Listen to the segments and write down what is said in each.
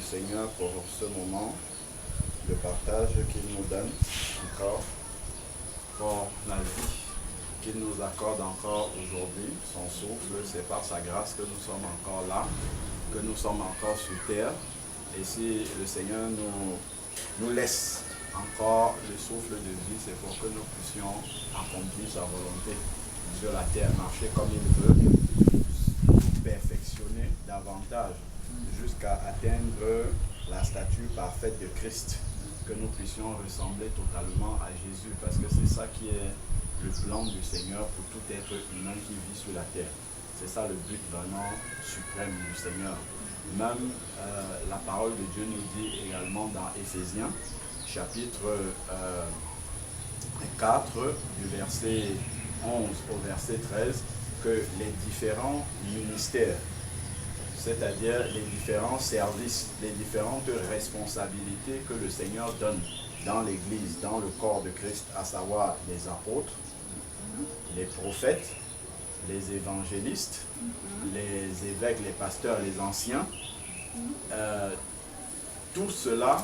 du Seigneur pour ce moment, le partage qu'il nous donne encore, pour la vie qu'il nous accorde encore aujourd'hui. Son souffle, c'est par sa grâce que nous sommes encore là, que nous sommes encore sur terre. Et si le Seigneur nous laisse encore le souffle de vie, c'est pour que nous puissions accomplir sa volonté sur la terre, marcher comme il veut, nous perfectionner davantage jusqu'à atteindre la stature parfaite de Christ, que nous puissions ressembler totalement à Jésus, parce que c'est ça qui est le plan du Seigneur pour tout être humain qui vit sur la terre. C'est ça le but vraiment suprême du Seigneur. Même la parole de Dieu nous dit également dans Éphésiens, chapitre 4, du verset 11 au verset 13, que les différents ministères, c'est-à-dire les différents services, les différentes responsabilités que le Seigneur donne dans l'Église, dans le corps de Christ, à savoir les apôtres, les prophètes, les évangélistes, les évêques, les pasteurs, les anciens, tout cela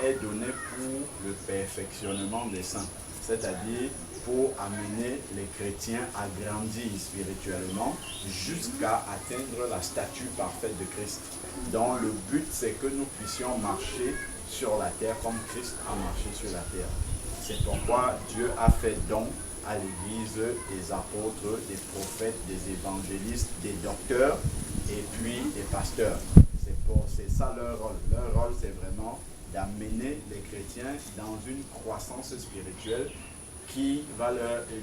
est donné pour le perfectionnement des saints, c'est-à-dire pour amener les chrétiens à grandir spirituellement jusqu'à atteindre la stature parfaite de Christ. Donc le but, c'est que nous puissions marcher sur la terre comme Christ a marché sur la terre. C'est pourquoi Dieu a fait don à l'Église des apôtres, des prophètes, des évangélistes, des docteurs et puis des pasteurs. C'est ça leur rôle. Leur rôle, c'est vraiment d'amener les chrétiens dans une croissance spirituelle qui va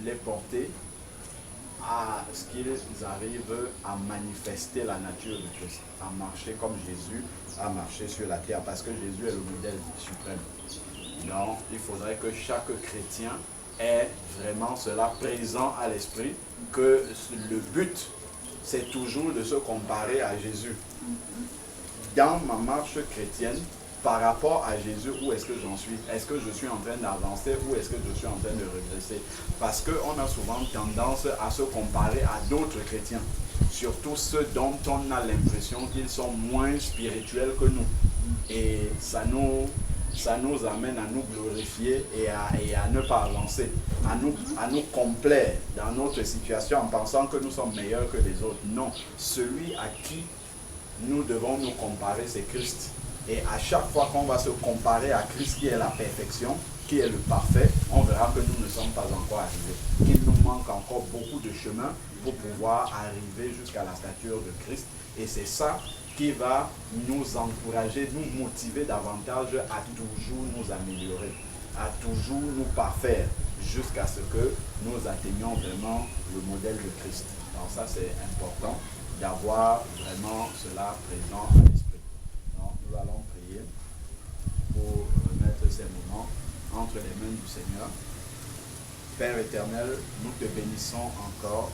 les porter à ce qu'ils arrivent à manifester la nature de Christ, à marcher comme Jésus a marché sur la terre, parce que Jésus est le modèle suprême. Donc, il faudrait que chaque chrétien ait vraiment cela présent à l'esprit, que le but, c'est toujours de se comparer à Jésus. Dans ma marche chrétienne, par rapport à Jésus, où est-ce que j'en suis? Est-ce que je suis en train d'avancer ou est-ce que je suis en train de régresser? Parce qu'on a souvent tendance à se comparer à d'autres chrétiens, surtout ceux dont on a l'impression qu'ils sont moins spirituels que nous. Et ça nous amène à nous glorifier et à ne pas avancer, à nous complaire dans notre situation en pensant que nous sommes meilleurs que les autres. Non, celui à qui nous devons nous comparer, c'est Christ. Et à chaque fois qu'on va se comparer à Christ qui est la perfection, qui est le parfait, on verra que nous ne sommes pas encore arrivés. Il nous manque encore beaucoup de chemin pour pouvoir arriver jusqu'à la stature de Christ. Et c'est ça qui va nous encourager, nous motiver davantage à toujours nous améliorer, à toujours nous parfaire, jusqu'à ce que nous atteignions vraiment le modèle de Christ. Donc ça, c'est important d'avoir vraiment cela présent à l'esprit. Donc nous allons prier pour remettre ces moments entre les mains du Seigneur. Père éternel, nous te bénissons encore,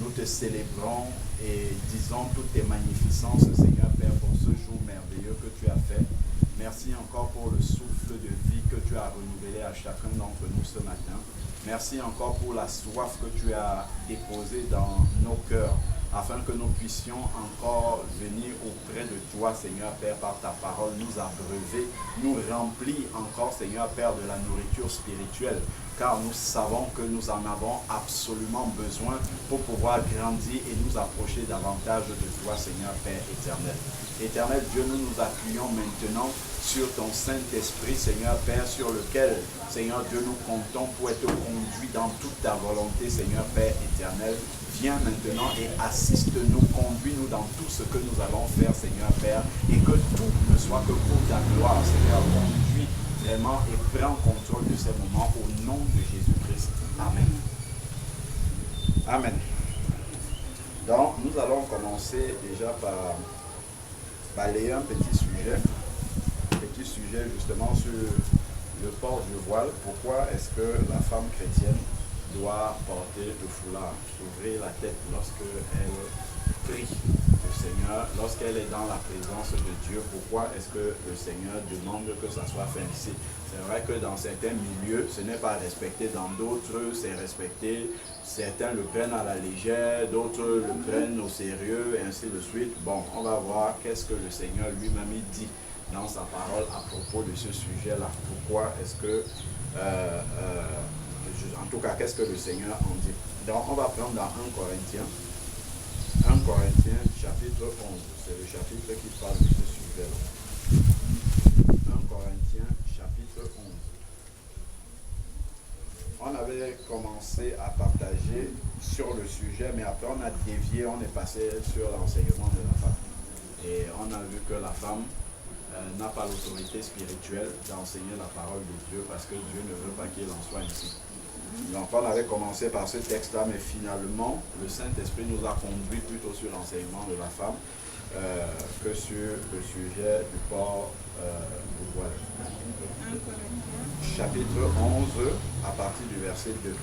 nous te célébrons et disons toutes tes magnificences, Seigneur Père, pour ce jour merveilleux que tu as fait. Merci encore pour le souffle de vie que tu as renouvelé à chacun d'entre nous ce matin. Merci encore pour la soif que tu as déposée dans nos cœurs, afin que nous puissions encore venir auprès de toi, Seigneur Père, par ta parole, nous abreuver, nous remplir encore, Seigneur Père, de la nourriture spirituelle, car nous savons que nous en avons absolument besoin pour pouvoir grandir et nous approcher davantage de toi, Seigneur Père éternel. Éternel Dieu, nous nous appuyons maintenant sur ton Saint-Esprit, Seigneur Père, sur lequel, Seigneur Dieu, nous comptons pour être conduits dans toute ta volonté, Seigneur Père éternel. Viens maintenant et assiste-nous, conduis-nous dans tout ce que nous allons faire, Seigneur Père, et que tout ne soit que pour ta gloire, Seigneur. Conduis vraiment et prends contrôle de ces moments au nom de Jésus-Christ. Amen. Amen. Donc, nous allons commencer déjà par balayer un petit sujet justement sur le port du voile. Pourquoi est-ce que la femme chrétienne doit porter le foulard, couvrir la tête lorsqu'elle prie le Seigneur, lorsqu'elle est dans la présence de Dieu. Pourquoi est-ce que le Seigneur demande que ça soit fait ici? C'est vrai que dans certains milieux, ce n'est pas respecté, dans d'autres, c'est respecté. Certains le prennent à la légère, d'autres le prennent au sérieux, et ainsi de suite. Bon, on va voir qu'est-ce que le Seigneur lui-même dit dans sa parole à propos de ce sujet-là. Pourquoi est-ce que, en tout cas, qu'est-ce que le Seigneur en dit? Donc, on va prendre dans 1 Corinthiens. 1 Corinthiens, chapitre 11. C'est le chapitre qui parle de ce sujet-là. 1 Corinthiens, chapitre 11. On avait commencé à partager sur le sujet, mais après on a dévié, on est passé sur l'enseignement de la femme. Et on a vu que la femme n'a pas l'autorité spirituelle d'enseigner la parole de Dieu parce que Dieu ne veut pas qu'il en soit ainsi. Donc on avait commencé par ce texte-là, mais finalement, le Saint-Esprit nous a conduit plutôt sur l'enseignement de la femme que sur le sujet du port du voile. Chapitre 11, à partir du verset 2.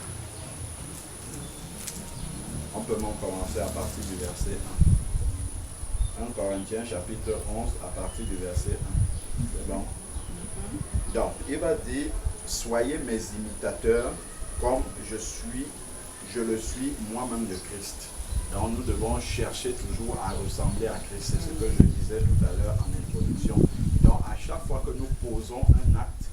On peut même commencer à partir du verset 1. 1 Corinthiens, chapitre 11, à partir du verset 1. C'est bon? Donc, il va dire, soyez mes imitateurs, comme je le suis moi-même de Christ. Donc nous devons chercher toujours à ressembler à Christ. C'est ce que je disais tout à l'heure en introduction. Donc à chaque fois que nous posons un acte,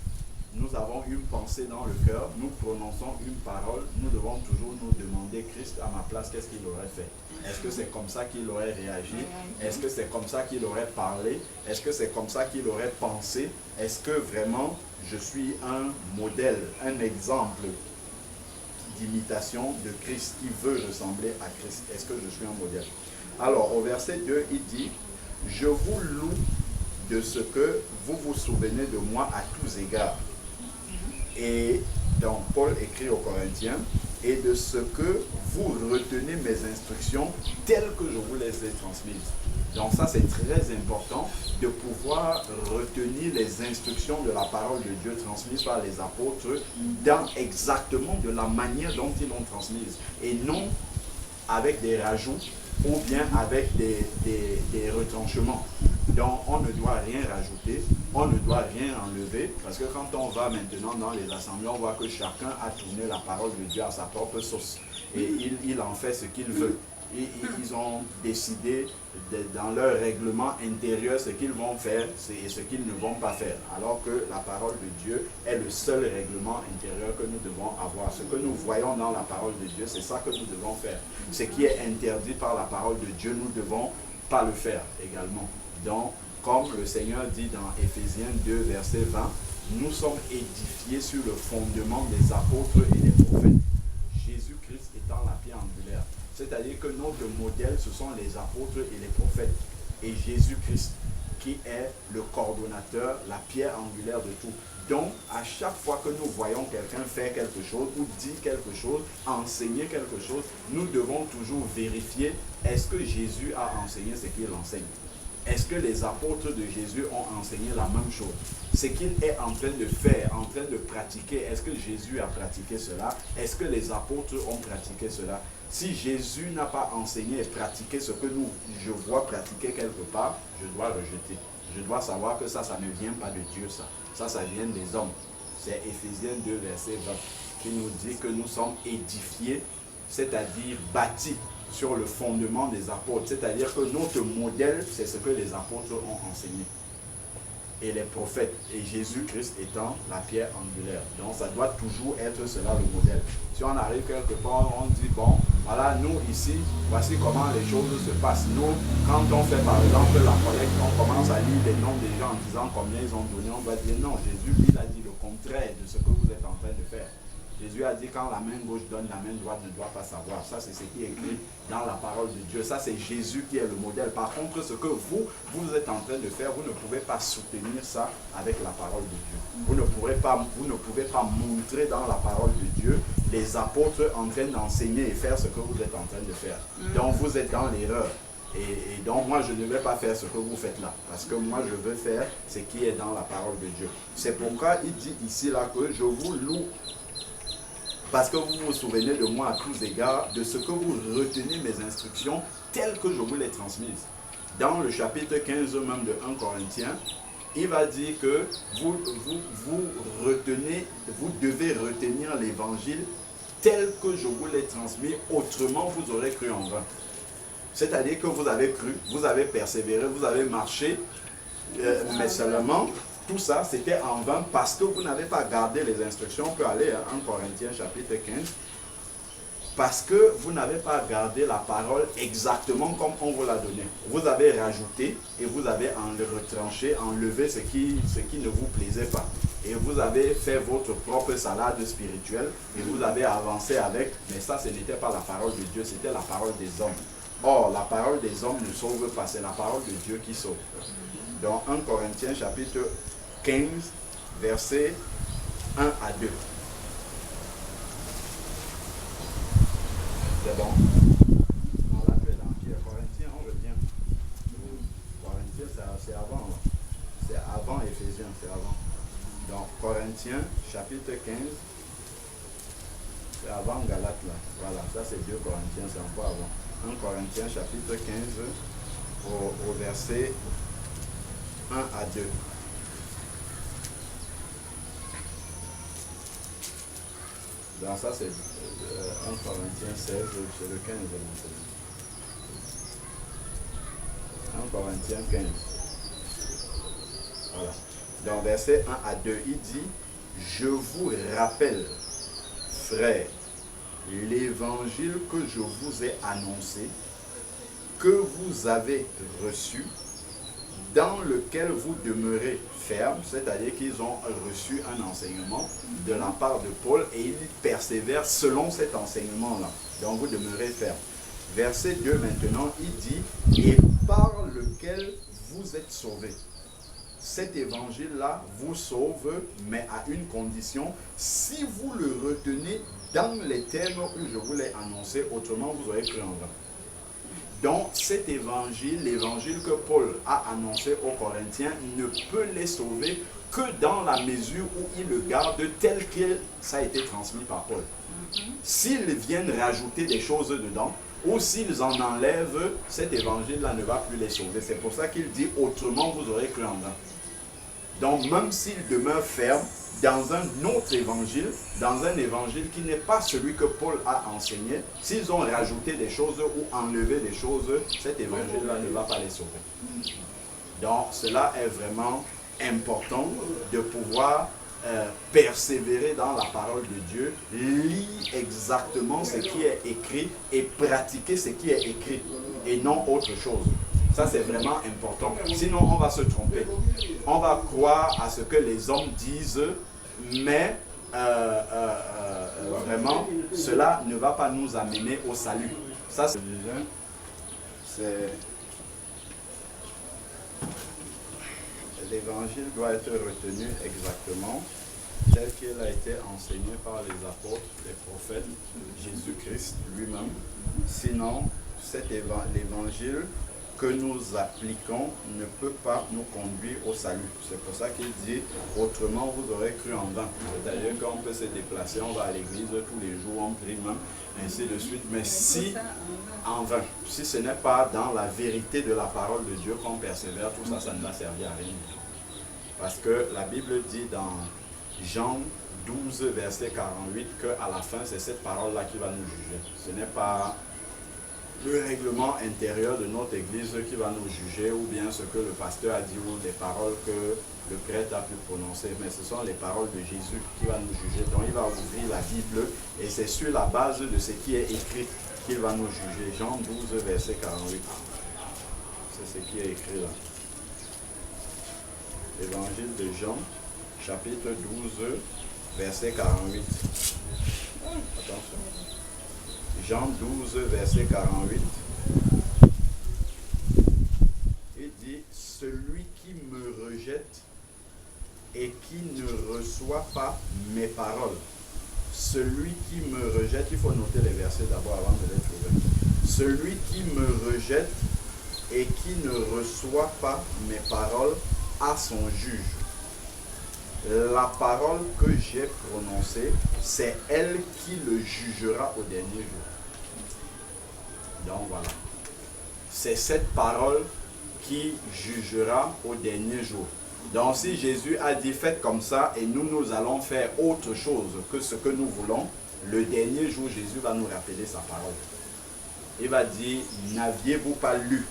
nous avons une pensée dans le cœur, nous prononçons une parole, nous devons toujours nous demander, Christ à ma place, qu'est-ce qu'il aurait fait? Est-ce que c'est comme ça qu'il aurait réagi? Est-ce que c'est comme ça qu'il aurait parlé? Est-ce que c'est comme ça qu'il aurait pensé? Est-ce que vraiment je suis un modèle, un exemple d'imitation de Christ qui veut ressembler à Christ? Est-ce que je suis un modèle? Alors au verset 2, il dit, je vous loue de ce que vous vous souvenez de moi à tous égards. Et donc Paul écrit aux Corinthiens, et de ce que vous retenez mes instructions telles que je vous les ai transmises. Donc ça c'est très important de pouvoir retenir les instructions de la parole de Dieu transmises par les apôtres dans exactement de la manière dont ils l'ont transmise et non avec des rajouts ou bien avec des retranchements. Donc on ne doit rien rajouter, on ne doit rien enlever, parce que quand on va maintenant dans les assemblées, on voit que chacun a tourné la parole de Dieu à sa propre sauce. Et il en fait ce qu'il veut. Ils ont décidé dans leur règlement intérieur ce qu'ils vont faire et ce qu'ils ne vont pas faire. Alors que la parole de Dieu est le seul règlement intérieur que nous devons avoir. Ce que nous voyons dans la parole de Dieu, c'est ça que nous devons faire. Ce qui est interdit par la parole de Dieu, nous ne devons pas le faire également. Donc, comme le Seigneur dit dans Éphésiens 2, verset 20, nous sommes édifiés sur le fondement des apôtres et des prophètes. Jésus-Christ étant la pierre angulaire. C'est-à-dire que notre modèle, ce sont les apôtres et les prophètes. Et Jésus-Christ, qui est le coordonnateur, la pierre angulaire de tout. Donc, à chaque fois que nous voyons quelqu'un faire quelque chose, ou dire quelque chose, enseigner quelque chose, nous devons toujours vérifier, est-ce que Jésus a enseigné ce qu'il enseigne? Est-ce que les apôtres de Jésus ont enseigné la même chose? Ce qu'il est en train de faire, en train de pratiquer, est-ce que Jésus a pratiqué cela? Est-ce que les apôtres ont pratiqué cela? Si Jésus n'a pas enseigné et pratiqué ce que je vois pratiquer quelque part, je dois rejeter. Je dois savoir que ça ne vient pas de Dieu, ça. Ça vient des hommes. C'est Éphésiens 2, verset 20, qui nous dit que nous sommes édifiés, c'est-à-dire bâtis sur le fondement des apôtres. C'est-à-dire que notre modèle, c'est ce que les apôtres ont enseigné. Et les prophètes, et Jésus-Christ étant la pierre angulaire. Donc ça doit toujours être cela le modèle. Si on arrive quelque part, on dit, bon, voilà, nous ici, voici comment les choses se passent. Nous, quand on fait par exemple la collecte, on commence à lire les noms des gens en disant combien ils ont donné, on va dire non, Jésus, il a dit le contraire de ce que vous êtes en train de faire. Jésus a dit quand la main gauche donne, la main droite ne doit pas savoir. Ça, c'est ce qui est écrit dans la parole de Dieu. Ça, c'est Jésus qui est le modèle. Par contre, ce que vous êtes en train de faire, vous ne pouvez pas soutenir ça avec la parole de Dieu. Vous ne pouvez pas montrer dans la parole de Dieu les apôtres en train d'enseigner et faire ce que vous êtes en train de faire. Donc, vous êtes dans l'erreur. Et donc, moi, je ne vais pas faire ce que vous faites là. Parce que moi, je veux faire ce qui est dans la parole de Dieu. C'est pourquoi il dit ici, là, que je vous loue parce que vous vous souvenez de moi à tous égards, de ce que vous retenez mes instructions telles que je vous les transmises. Dans le chapitre 15 même de 1 Corinthiens, il va dire que vous devez retenir l'évangile tel que je vous l'ai transmis, autrement vous aurez cru en vain. C'est-à-dire que vous avez cru, vous avez persévéré, vous avez marché, mais seulement tout ça c'était en vain parce que vous n'avez pas gardé les instructions. On peut aller à 1 Corinthiens chapitre 15. Parce que vous n'avez pas gardé la parole exactement comme on vous l'a donné. Vous avez rajouté et vous avez retranché, enlevé ce qui ne vous plaisait pas. Et vous avez fait votre propre salade spirituelle et vous avez avancé avec. Mais ça, ce n'était pas la parole de Dieu, c'était la parole des hommes. Or, la parole des hommes ne sauve pas, c'est la parole de Dieu qui sauve. Dans 1 Corinthiens chapitre 15, versets 1 à 2. C'est bon. Non, là, tu es dans qui? Corinthiens, on revient. Corinthiens, c'est avant. C'est avant Éphésiens, c'est avant. Donc, Corinthiens, chapitre 15. C'est avant Galates, là. Voilà, ça c'est 2 Corinthiens, c'est encore avant. 1 Corinthiens, chapitre 15, au verset 1 à 2. Donc ça c'est 1 Corinthiens 16, c'est le 15. 1 Corinthiens 15. Voilà. Dans verset 1 à 2, il dit, je vous rappelle, frères, l'évangile que je vous ai annoncé, que vous avez reçu, dans lequel vous demeurez ferme, c'est-à-dire qu'ils ont reçu un enseignement de la part de Paul et ils persévèrent selon cet enseignement-là. Donc vous demeurez ferme. Verset 2 maintenant, il dit, et par lequel vous êtes sauvés. Cet évangile-là vous sauve, mais à une condition, si vous le retenez dans les termes où je vous l'ai annoncé, autrement vous aurez cru en vain. Donc cet évangile, l'évangile que Paul a annoncé aux Corinthiens, ne peut les sauver que dans la mesure où ils le gardent tel que ça a été transmis par Paul. S'ils viennent rajouter des choses dedans, ou s'ils en enlèvent, cet évangile-là ne va plus les sauver. C'est pour ça qu'il dit, autrement vous aurez cru en vain. Donc même s'ils demeurent fermes dans un autre évangile, dans un évangile qui n'est pas celui que Paul a enseigné, s'ils ont rajouté des choses ou enlevé des choses, cet évangile-là ne va pas les sauver. Donc cela est vraiment important de pouvoir persévérer dans la parole de Dieu, lire exactement ce qui est écrit et pratiquer ce qui est écrit et non autre chose. Ça c'est vraiment important. Sinon on va se tromper. On va croire à ce que les hommes disent, mais vraiment cela ne va pas nous amener au salut. Ça c'est l'évangile doit être retenu exactement tel qu'il a été enseigné par les apôtres, les prophètes, Jésus-Christ lui-même. Sinon, l'évangile que nous appliquons ne peut pas nous conduire au salut. C'est pour ça qu'il dit, autrement vous aurez cru en vain. C'est-à-dire qu'on peut se déplacer, on va à l'église tous les jours, on prie même, ainsi de suite. Mais si en vain, si ce n'est pas dans la vérité de la parole de Dieu qu'on persévère, tout ça, ça ne va servir à rien. Parce que la Bible dit dans Jean 12, verset 48, qu'à la fin, c'est cette parole-là qui va nous juger. Ce n'est pas le règlement intérieur de notre église qui va nous juger, ou bien ce que le pasteur a dit, ou les paroles que le prêtre a pu prononcer, mais ce sont les paroles de Jésus qui va nous juger. Donc il va ouvrir la Bible, et c'est sur la base de ce qui est écrit qu'il va nous juger. Jean 12, verset 48. C'est ce qui est écrit là. Évangile de Jean, chapitre 12, verset 48. Attention. Jean 12, verset 48. Il dit, celui qui me rejette et qui ne reçoit pas mes paroles. Celui qui me rejette, il faut noter les versets d'abord avant de les trouver. Celui qui me rejette et qui ne reçoit pas mes paroles a son juge. la parole que j'ai prononcée, c'est elle qui le jugera au dernier jour. Donc voilà. C'est cette parole qui jugera au dernier jour. Donc si Jésus a dit faites comme ça et nous allons faire autre chose que ce que nous voulons, le dernier jour Jésus va nous rappeler sa parole. Il va dire, n'aviez-vous pas lu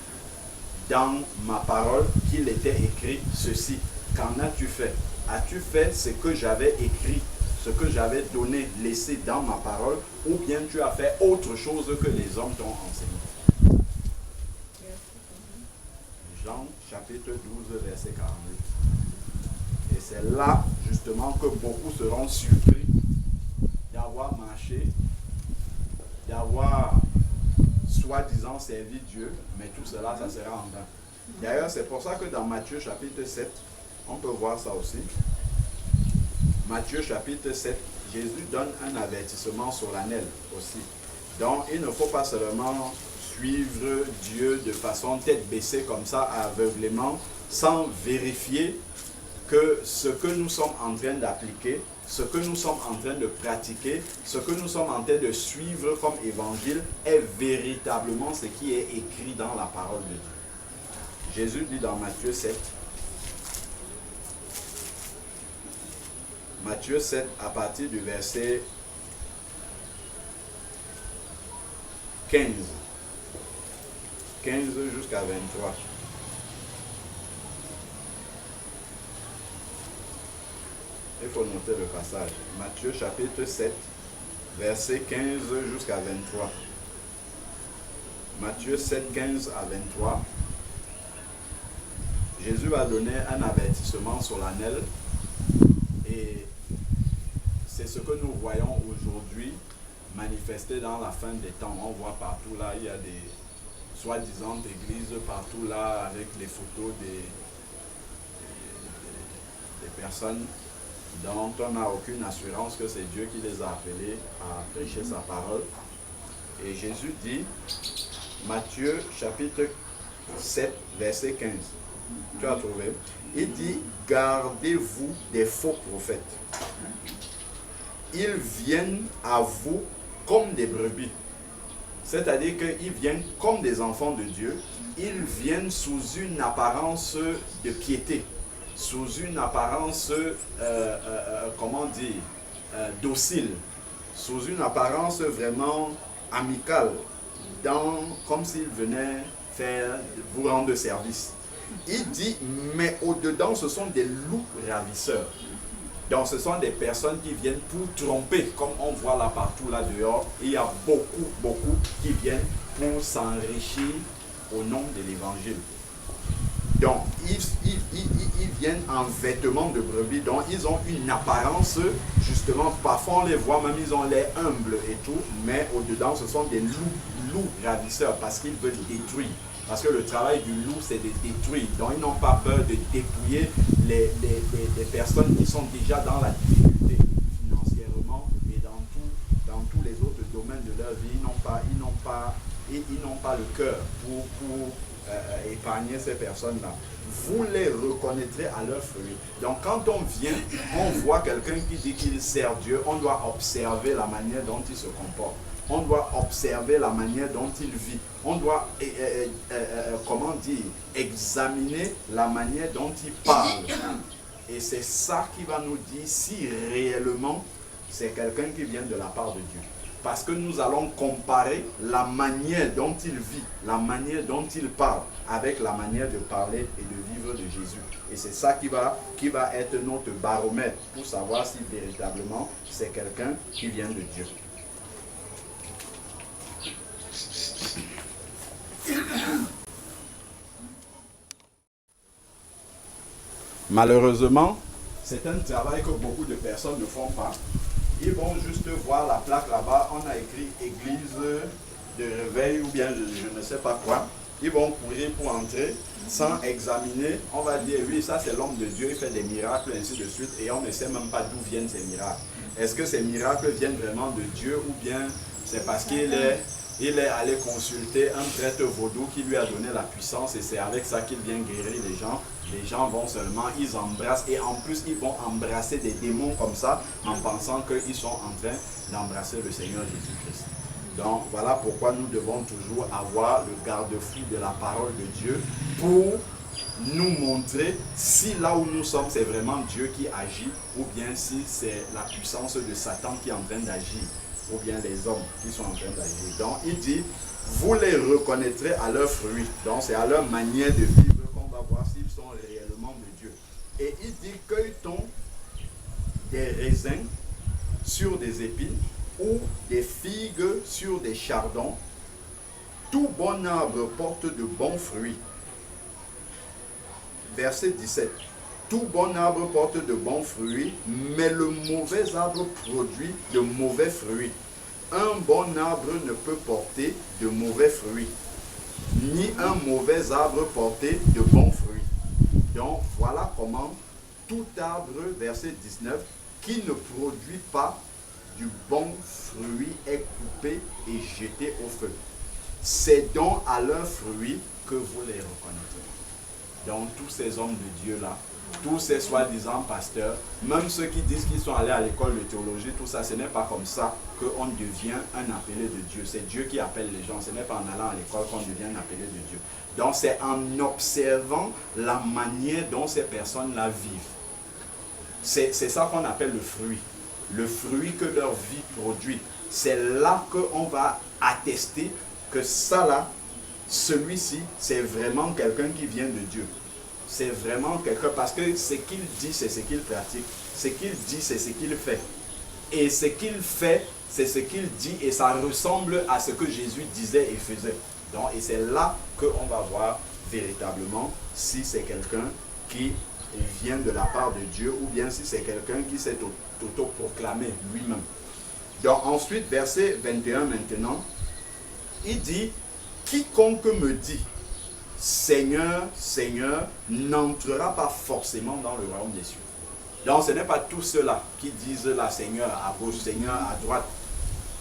dans ma parole qu'il était écrit ceci? Qu'en as-tu fait? As-tu fait ce que j'avais écrit, ce que j'avais donné, laissé dans ma parole, ou bien tu as fait autre chose que les hommes t'ont enseigné? Jean chapitre 12 verset 48. Et c'est là justement que beaucoup seront surpris d'avoir marché, d'avoir soi-disant servi Dieu, mais tout cela, ça sera en vain. D'ailleurs, c'est pour ça que dans Matthieu chapitre 7, on peut voir ça aussi. Matthieu chapitre 7, Jésus donne un avertissement solennel aussi. Donc, il ne faut pas seulement suivre Dieu de façon tête baissée comme ça, aveuglément, sans vérifier que ce que nous sommes en train d'appliquer, ce que nous sommes en train de pratiquer, ce que nous sommes en train de suivre comme évangile est véritablement ce qui est écrit dans la parole de Dieu. Jésus dit dans Matthieu 7, Matthieu 7 à partir du verset 15 jusqu'à 23. Il faut noter le passage. Matthieu chapitre 7, verset 15 jusqu'à 23. Matthieu 7, 15 à 23. Jésus va donner un avertissement solennel. Et c'est ce que nous voyons aujourd'hui manifester dans la fin des temps. On voit partout là, il y a des soi-disant églises partout là avec les photos des personnes dont on n'a aucune assurance que c'est Dieu qui les a appelés à prêcher sa parole. Et Jésus dit, Matthieu chapitre 7, verset 15. Tu as trouvé? Il dit, gardez-vous des faux prophètes. Ils viennent à vous comme des brebis. C'est-à-dire qu'ils viennent comme des enfants de Dieu. Ils viennent sous une apparence de piété, sous une apparence, docile, sous une apparence vraiment amicale, comme s'ils venaient vous rendre service. Il dit, mais au-dedans, ce sont des loups ravisseurs. Donc, ce sont des personnes qui viennent pour tromper, comme on voit là partout, là dehors. Il y a beaucoup qui viennent pour s'enrichir au nom de l'évangile. Donc, ils viennent en vêtements de brebis, donc ils ont une apparence, justement, parfois on les voit, même ils ont l'air humbles et tout, mais au-dedans, ce sont des loups ravisseurs, parce qu'ils veulent détruire. Parce que le travail du loup, c'est de détruire. Donc, ils n'ont pas peur de dépouiller les personnes qui sont déjà dans la difficulté financièrement et dans tous les autres domaines de leur vie. Ils n'ont pas le cœur pour épargner ces personnes-là. Vous les reconnaîtrez à leurs fruits. Donc, quand on vient, on voit quelqu'un qui dit qu'il sert Dieu, on doit observer la manière dont il se comporte. On doit observer la manière dont il vit. On doit, examiner la manière dont il parle. Et c'est ça qui va nous dire si réellement c'est quelqu'un qui vient de la part de Dieu. Parce que nous allons comparer la manière dont il vit, la manière dont il parle, avec la manière de parler et de vivre de Jésus. Et c'est ça qui va être notre baromètre pour savoir si véritablement c'est quelqu'un qui vient de Dieu. Malheureusement, c'est un travail que beaucoup de personnes ne font pas. Ils vont juste voir la plaque là-bas, on a écrit église de réveil ou bien je ne sais pas quoi. Ils vont courir pour entrer sans examiner. On va dire oui, ça c'est l'homme de Dieu, il fait des miracles, ainsi de suite, et on ne sait même pas d'où viennent ces miracles. Est-ce que ces miracles viennent vraiment de Dieu ou bien c'est parce qu'il est allé consulter un prêtre vaudou qui lui a donné la puissance et c'est avec ça qu'il vient guérir les gens. Les gens vont seulement, ils embrassent et en plus ils vont embrasser des démons comme ça en pensant qu'ils sont en train d'embrasser le Seigneur Jésus-Christ. Donc voilà pourquoi nous devons toujours avoir le garde-fou de la parole de Dieu pour nous montrer si là où nous sommes c'est vraiment Dieu qui agit ou bien si c'est la puissance de Satan qui est en train d'agir ou bien les hommes qui sont en train d'agir. Donc il dit, vous les reconnaîtrez à leurs fruits. Donc c'est à leur manière de vivre qu'on va voir s'ils sont réellement de Dieu. Et il dit, cueille-t-on des raisins sur des épines ou des figues sur des chardons? Tout bon arbre porte de bons fruits. Verset 17. Tout bon arbre porte de bons fruits, mais le mauvais arbre produit de mauvais fruits. Un bon arbre ne peut porter de mauvais fruits, ni un mauvais arbre porter de bons fruits. Donc voilà comment tout arbre, verset 19, qui ne produit pas du bon fruit est coupé et jeté au feu. C'est donc à leurs fruits que vous les reconnaîtrez. Donc tous ces hommes de Dieu là, tous ces soi-disant pasteurs, même ceux qui disent qu'ils sont allés à l'école de théologie, tout ça, ce n'est pas comme ça qu'on devient un appelé de Dieu. C'est Dieu qui appelle les gens, ce n'est pas en allant à l'école qu'on devient un appelé de Dieu. Donc c'est en observant la manière dont ces personnes-là vivent. C'est ça qu'on appelle le fruit que leur vie produit. C'est là qu'on va attester que ça là, celui-ci, c'est vraiment quelqu'un qui vient de Dieu. C'est vraiment quelqu'un, parce que ce qu'il dit, c'est ce qu'il pratique. Ce qu'il dit, c'est ce qu'il fait. Et ce qu'il fait, c'est ce qu'il dit, et ça ressemble à ce que Jésus disait et faisait. Donc, et c'est là qu'on va voir véritablement si c'est quelqu'un qui vient de la part de Dieu ou bien si c'est quelqu'un qui s'est autoproclamé lui-même. Donc ensuite, verset 21 maintenant, il dit, quiconque me dit, Seigneur, Seigneur, n'entrera pas forcément dans le royaume des cieux. Donc ce n'est pas tous ceux-là qui disent là, Seigneur à gauche, Seigneur à droite,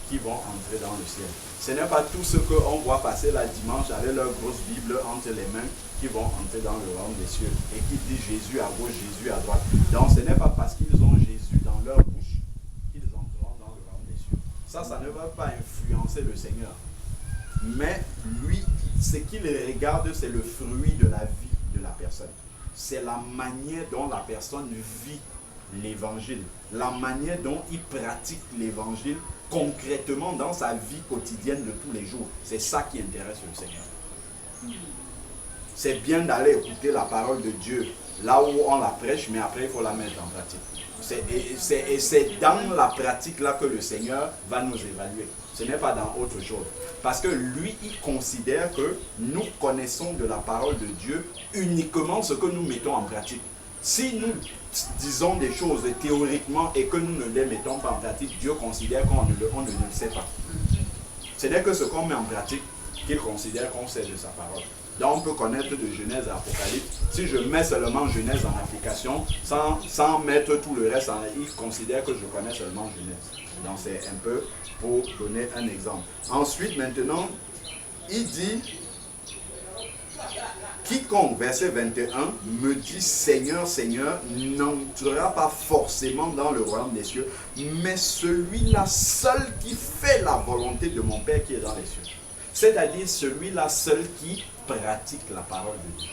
qui vont entrer dans le ciel. Ce n'est pas tous ceux qu'on voit passer la dimanche avec leur grosse Bible entre les mains qui vont entrer dans le royaume des cieux et qui disent Jésus à gauche, Jésus à droite. Donc ce n'est pas parce qu'ils ont Jésus dans leur bouche qu'ils entreront dans le royaume des cieux. Ça ne va pas influencer le Seigneur. Mais lui, ce qu'il regarde, c'est le fruit de la vie de la personne. C'est la manière dont la personne vit l'évangile, la manière dont il pratique l'évangile concrètement dans sa vie quotidienne de tous les jours. C'est ça qui intéresse le Seigneur. C'est bien d'aller écouter la parole de Dieu là où on la prêche, mais après il faut la mettre en pratique. Et c'est dans la pratique là que le Seigneur va nous évaluer. Ce n'est pas dans autre chose. Parce que lui, il considère que nous connaissons de la parole de Dieu uniquement ce que nous mettons en pratique. Si nous disons des choses théoriquement et que nous ne les mettons pas en pratique, Dieu considère qu'on ne le sait pas. Ce n'est que ce qu'on met en pratique qu'il considère qu'on sait de sa parole. Donc on peut connaître de Genèse à Apocalypse. Si je mets seulement Genèse en application, sans mettre tout le reste, il considère que je connais seulement Genèse. Donc c'est un peu pour donner un exemple. Ensuite, maintenant, il dit, quiconque, verset 21, me dit Seigneur, Seigneur, n'entrera pas forcément dans le royaume des cieux, mais celui-là seul qui fait la volonté de mon Père qui est dans les cieux. C'est-à-dire celui-là seul qui pratique la parole de Dieu.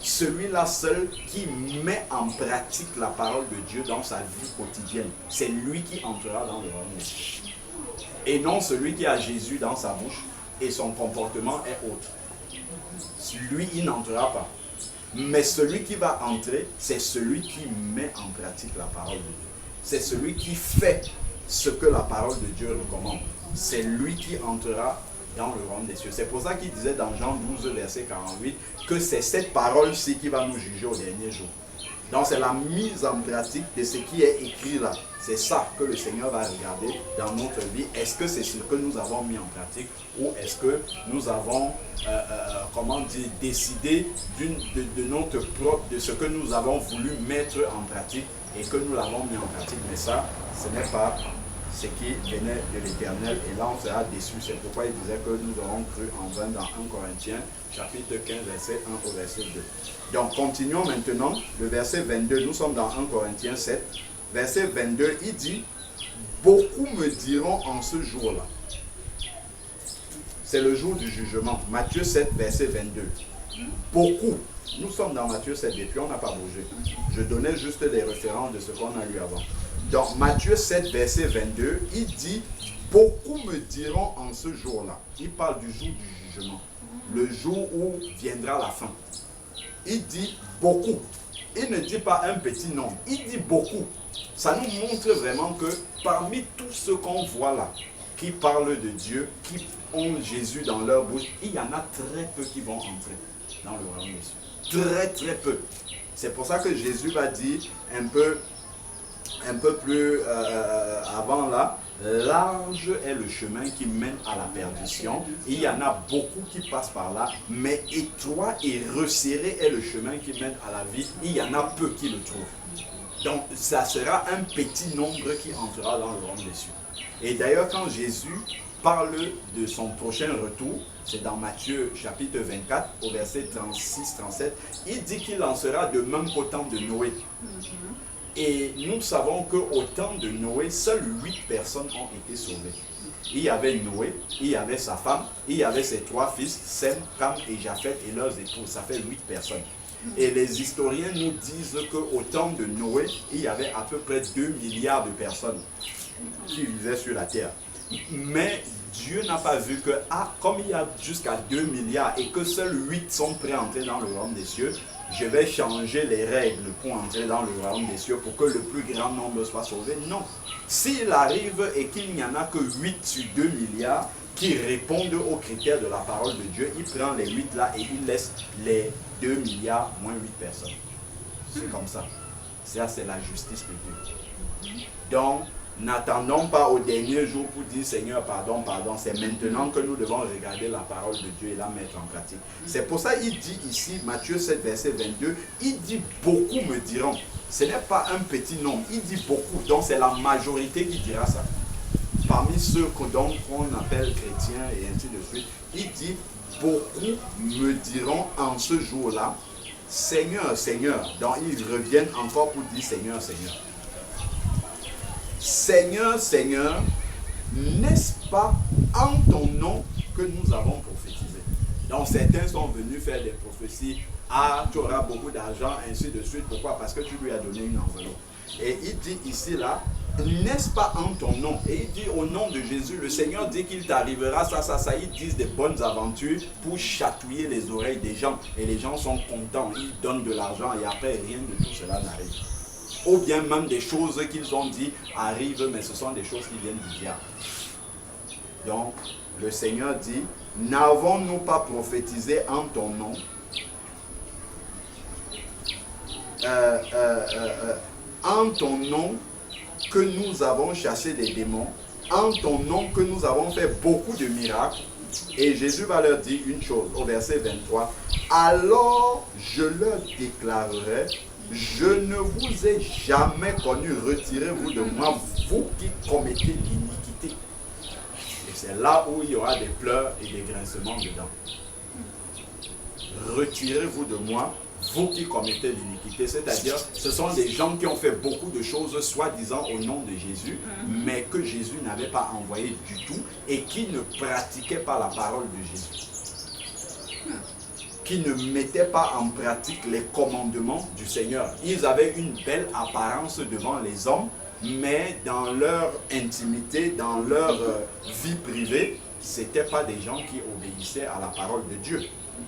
Celui-là seul qui met en pratique la parole de Dieu dans sa vie quotidienne. C'est lui qui entrera dans le royaume des cieux. Et non celui qui a Jésus dans sa bouche et son comportement est autre. Lui, il n'entrera pas. Mais celui qui va entrer, c'est celui qui met en pratique la parole de Dieu. C'est celui qui fait ce que la parole de Dieu recommande. C'est lui qui entrera dans le royaume des cieux. C'est pour ça qu'il disait dans Jean 12, verset 48, que c'est cette parole-ci qui va nous juger au dernier jour. Donc c'est la mise en pratique de ce qui est écrit là. C'est ça que le Seigneur va regarder dans notre vie. Est-ce que c'est ce que nous avons mis en pratique ou est-ce que nous avons décidé de notre propre, de ce que nous avons voulu mettre en pratique et que nous l'avons mis en pratique. Mais ça, ce n'est pas ce qui venait de l'Éternel, et là on sera déçu. C'est pourquoi il disait que nous aurons cru en vain dans 1 Corinthiens, chapitre 15, verset 1 au verset 2. Donc continuons maintenant, le verset 22, nous sommes dans 1 Corinthiens 7, verset 22, il dit « Beaucoup me diront en ce jour-là ». C'est le jour du jugement. Matthieu 7, verset 22. Beaucoup. Nous sommes dans Matthieu 7, et puis on n'a pas bougé. Je donnais juste les références de ce qu'on a lu avant. Donc Matthieu 7, verset 22, il dit « Beaucoup me diront en ce jour-là ». Il parle du jour du jugement. Le jour où viendra la fin. Il dit « beaucoup ». Il ne dit pas un petit nombre. Il dit « beaucoup ». Ça nous montre vraiment que parmi tous ceux qu'on voit là, qui parlent de Dieu, qui ont Jésus dans leur bouche, il y en a très peu qui vont entrer dans le royaume des cieux. Très très peu. C'est pour ça que Jésus va dire un peu plus avant là, large est le chemin qui mène à la perdition. Il y en a beaucoup qui passent par là, mais étroit et resserré est le chemin qui mène à la vie. Il y en a peu qui le trouvent. Donc ça sera un petit nombre qui entrera dans le royaume des cieux. Et d'ailleurs quand Jésus parle de son prochain retour, c'est dans Matthieu chapitre 24 au verset 36-37, il dit qu'il en sera de même qu'au temps de Noé. Et nous savons qu'au temps de Noé, seules 8 personnes ont été sauvées. Il y avait Noé, il y avait sa femme, il y avait ses 3 fils, Sem, Cam et Japheth et leurs épouses. Ça fait 8 personnes. Et les historiens nous disent qu'au temps de Noé, il y avait à peu près 2 milliards de personnes qui vivaient sur la terre. Mais Dieu n'a pas vu que, comme il y a jusqu'à 2 milliards et que seuls 8 sont prêts à entrer dans le royaume des cieux, je vais changer les règles pour entrer dans le royaume des cieux pour que le plus grand nombre soit sauvé. Non. S'il arrive et qu'il n'y en a que 8 sur 2 milliards qui répondent aux critères de la parole de Dieu, il prend les 8 là et il laisse les 2 milliards moins 8 personnes. C'est comme ça. Ça, c'est la justice de Dieu. Donc, n'attendons pas au dernier jour pour dire Seigneur, pardon, pardon. C'est maintenant que nous devons regarder la parole de Dieu et la mettre en pratique. C'est pour ça qu'il dit ici, Matthieu 7, verset 22, il dit beaucoup me diront. Ce n'est pas un petit nombre, il dit beaucoup. Donc c'est la majorité qui dira ça. Parmi ceux qu'on appelle chrétiens et ainsi de suite, il dit beaucoup me diront en ce jour-là, Seigneur, Seigneur. Donc ils reviennent encore pour dire Seigneur, Seigneur. Seigneur, Seigneur, n'est-ce pas en ton nom que nous avons prophétisé? Donc certains sont venus faire des prophéties. Tu auras beaucoup d'argent, ainsi de suite. Pourquoi? Parce que tu lui as donné une enveloppe. Et il dit ici là, n'est-ce pas en ton nom? Et il dit au nom de Jésus, le Seigneur dit qu'il t'arrivera ça. Ils disent des bonnes aventures pour chatouiller les oreilles des gens. Et les gens sont contents, ils donnent de l'argent et après rien de tout cela n'arrive. Ou bien même des choses qu'ils ont dit arrivent, mais ce sont des choses qui viennent du diable. Donc, le Seigneur dit, n'avons-nous pas prophétisé en ton nom? En ton nom que nous avons chassé des démons, en ton nom que nous avons fait beaucoup de miracles. Et Jésus va leur dire une chose au verset 23, alors je leur déclarerai, je ne vous ai jamais connu, retirez-vous de moi, vous qui commettez l'iniquité. Et c'est là où il y aura des pleurs et des grincements dedans. Retirez-vous de moi, vous qui commettez l'iniquité. C'est-à-dire, ce sont des gens qui ont fait beaucoup de choses, soi-disant au nom de Jésus, mais que Jésus n'avait pas envoyé du tout et qui ne pratiquaient pas la parole de Jésus. Qui ne mettaient pas en pratique les commandements du Seigneur. Ils avaient une belle apparence devant les hommes, mais dans leur intimité, dans leur vie privée, ce n'étaient pas des gens qui obéissaient à la parole de Dieu.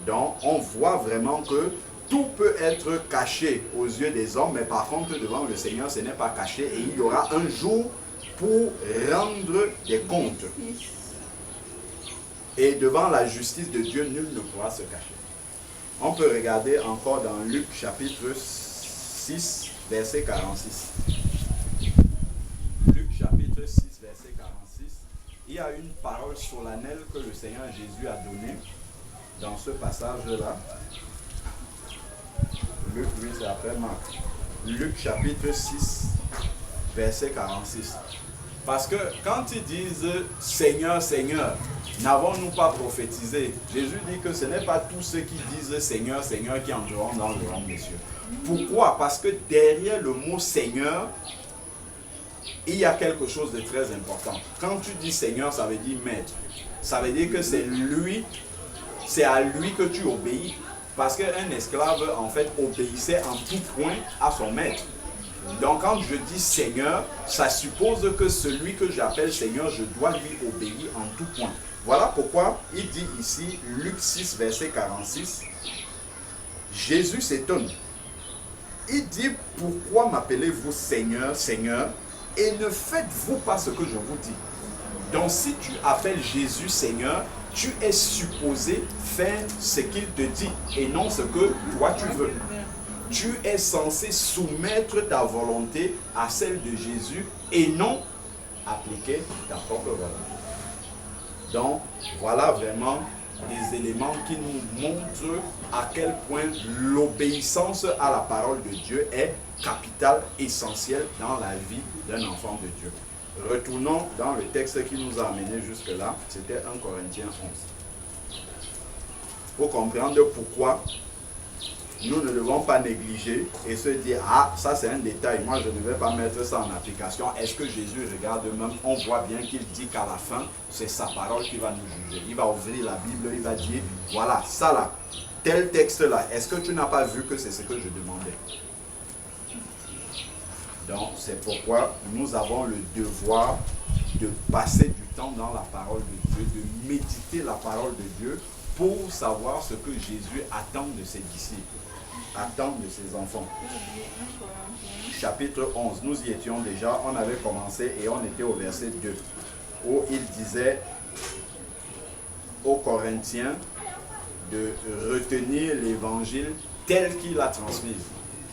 Donc, on voit vraiment que tout peut être caché aux yeux des hommes, mais par contre, devant le Seigneur, ce n'est pas caché et il y aura un jour pour rendre des comptes. Et devant la justice de Dieu, nul ne pourra se cacher. On peut regarder encore dans Luc chapitre 6, verset 46. Luc chapitre 6, verset 46. Il y a une parole solennelle que le Seigneur Jésus a donnée dans ce passage-là. Luc, oui, c'est après Marc. Luc chapitre 6, verset 46. Parce que quand ils disent Seigneur, Seigneur, n'avons-nous pas prophétisé? Jésus dit que ce n'est pas tous ceux qui disent Seigneur, Seigneur qui entreront dans le royaume des cieux. Pourquoi? Parce que derrière le mot Seigneur, il y a quelque chose de très important. Quand tu dis Seigneur, ça veut dire maître. Ça veut dire que c'est lui, c'est à lui que tu obéis. Parce qu'un esclave, en fait, obéissait en tout point à son maître. Donc quand je dis Seigneur, ça suppose que celui que j'appelle Seigneur, je dois lui obéir en tout point. Voilà pourquoi il dit ici, Luc 6, verset 46, Jésus s'étonne. Il dit, pourquoi m'appelez-vous Seigneur, Seigneur, et ne faites-vous pas ce que je vous dis? Donc si tu appelles Jésus Seigneur, tu es supposé faire ce qu'il te dit et non ce que toi tu veux. Tu es censé soumettre ta volonté à celle de Jésus et non appliquer ta propre volonté. Donc, voilà vraiment des éléments qui nous montrent à quel point l'obéissance à la parole de Dieu est capitale, essentielle dans la vie d'un enfant de Dieu. Retournons dans le texte qui nous a amenés jusque-là, c'était 1 Corinthiens 11. Pour comprendre pourquoi nous ne devons pas négliger et se dire, ah, ça c'est un détail, moi je ne vais pas mettre ça en application. Est-ce que Jésus regarde même? On voit bien qu'il dit qu'à la fin, c'est sa parole qui va nous juger. Il va ouvrir la Bible, il va dire, voilà, ça là, tel texte là, est-ce que tu n'as pas vu que c'est ce que je demandais? Donc c'est pourquoi nous avons le devoir de passer du temps dans la parole de Dieu, de méditer la parole de Dieu pour savoir ce que Jésus attend de ses disciples, attend de ses enfants. Chapitre 11, nous y étions déjà, on avait commencé et on était au verset 2, où il disait aux Corinthiens de retenir l'évangile tel qu'il a transmis.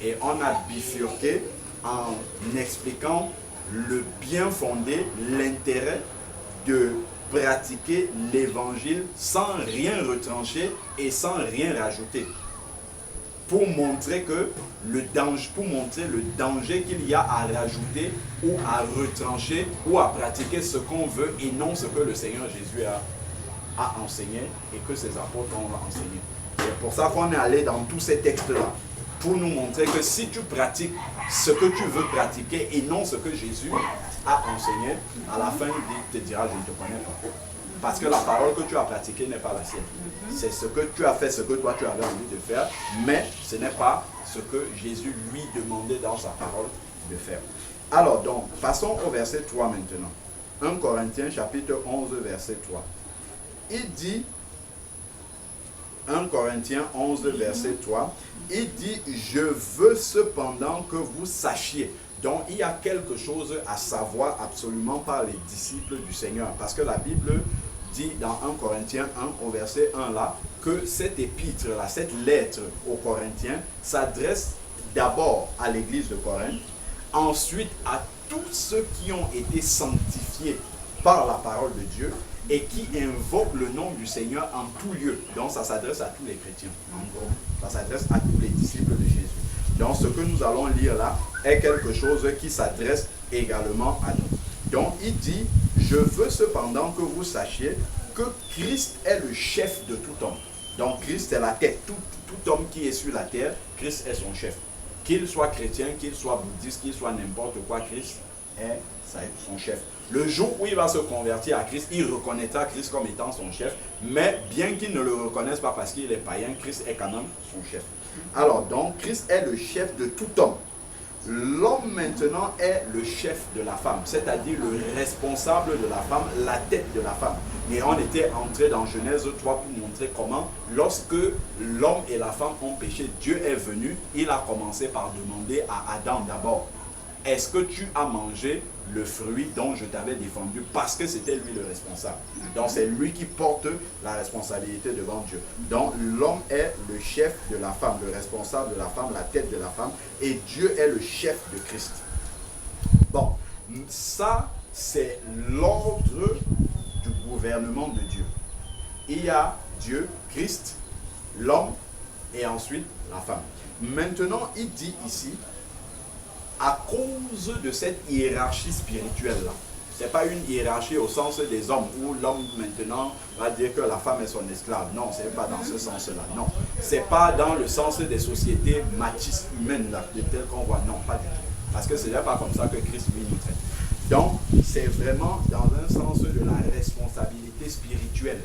Et on a bifurqué en expliquant le bien fondé, l'intérêt de pratiquer l'évangile sans rien retrancher et sans rien rajouter. Pour montrer que le danger qu'il y a à rajouter ou à retrancher ou à pratiquer ce qu'on veut et non ce que le Seigneur Jésus a enseigné et que ses apôtres ont enseigné. C'est pour ça qu'on est allé dans tous ces textes-là, pour nous montrer que si tu pratiques ce que tu veux pratiquer et non ce que Jésus a enseigné, à la fin il te dira, je ne te connais pas. Parce que la parole que tu as pratiquée n'est pas la sienne. C'est ce que tu as fait, ce que toi tu avais envie de faire, mais ce n'est pas ce que Jésus lui demandait dans sa parole de faire. Alors donc, passons au verset 3 maintenant. 1 Corinthiens chapitre 11 verset 3. Il dit, 1 Corinthiens 11 verset 3, il dit, je veux cependant que vous sachiez. Donc il y a quelque chose à savoir absolument par les disciples du Seigneur. Parce que la Bible dit dans 1 Corinthiens 1 au verset 1 là, que cette épître-là, cette lettre aux Corinthiens s'adresse d'abord à l'église de Corinthe, ensuite à tous ceux qui ont été sanctifiés par la parole de Dieu et qui invoquent le nom du Seigneur en tout lieu. Donc ça s'adresse à tous les chrétiens, en gros. Ça s'adresse à tous les disciples de Jésus. Donc ce que nous allons lire là est quelque chose qui s'adresse également à nous. Donc il dit, je veux cependant que vous sachiez que Christ est le chef de tout homme. Donc Christ est la tête. Tout homme qui est sur la terre, Christ est son chef. Qu'il soit chrétien, qu'il soit bouddhiste, qu'il soit n'importe quoi, Christ est son chef. Le jour où il va se convertir à Christ, il reconnaîtra Christ comme étant son chef, mais bien qu'il ne le reconnaisse pas parce qu'il est païen, Christ est quand même son chef. Alors donc, Christ est le chef de tout homme. L'homme maintenant est le chef de la femme, c'est-à-dire le responsable de la femme, la tête de la femme. Et on était entré dans Genèse 3 pour montrer comment, lorsque l'homme et la femme ont péché, Dieu est venu, il a commencé par demander à Adam d'abord, est-ce que tu as mangé le fruit dont je t'avais défendu? Parce que c'était lui le responsable. Donc c'est lui qui porte la responsabilité devant Dieu. Donc l'homme est le chef de la femme, le responsable de la femme, la tête de la femme. Et Dieu est le chef de Christ. Bon, ça c'est l'ordre du gouvernement de Dieu. Il y a Dieu, Christ, l'homme et ensuite la femme. Maintenant il dit ici, à cause de cette hiérarchie spirituelle-là, Ce n'est pas une hiérarchie au sens des hommes, où l'homme maintenant va dire que la femme est son esclave. Non, ce n'est pas dans ce sens-là. Non. Ce n'est pas dans le sens des sociétés machistes humaines, là, de telles qu'on voit. Non, pas du tout. Parce que ce n'est pas comme ça que Christ lui nous traite. Donc, c'est vraiment dans un sens de la responsabilité spirituelle.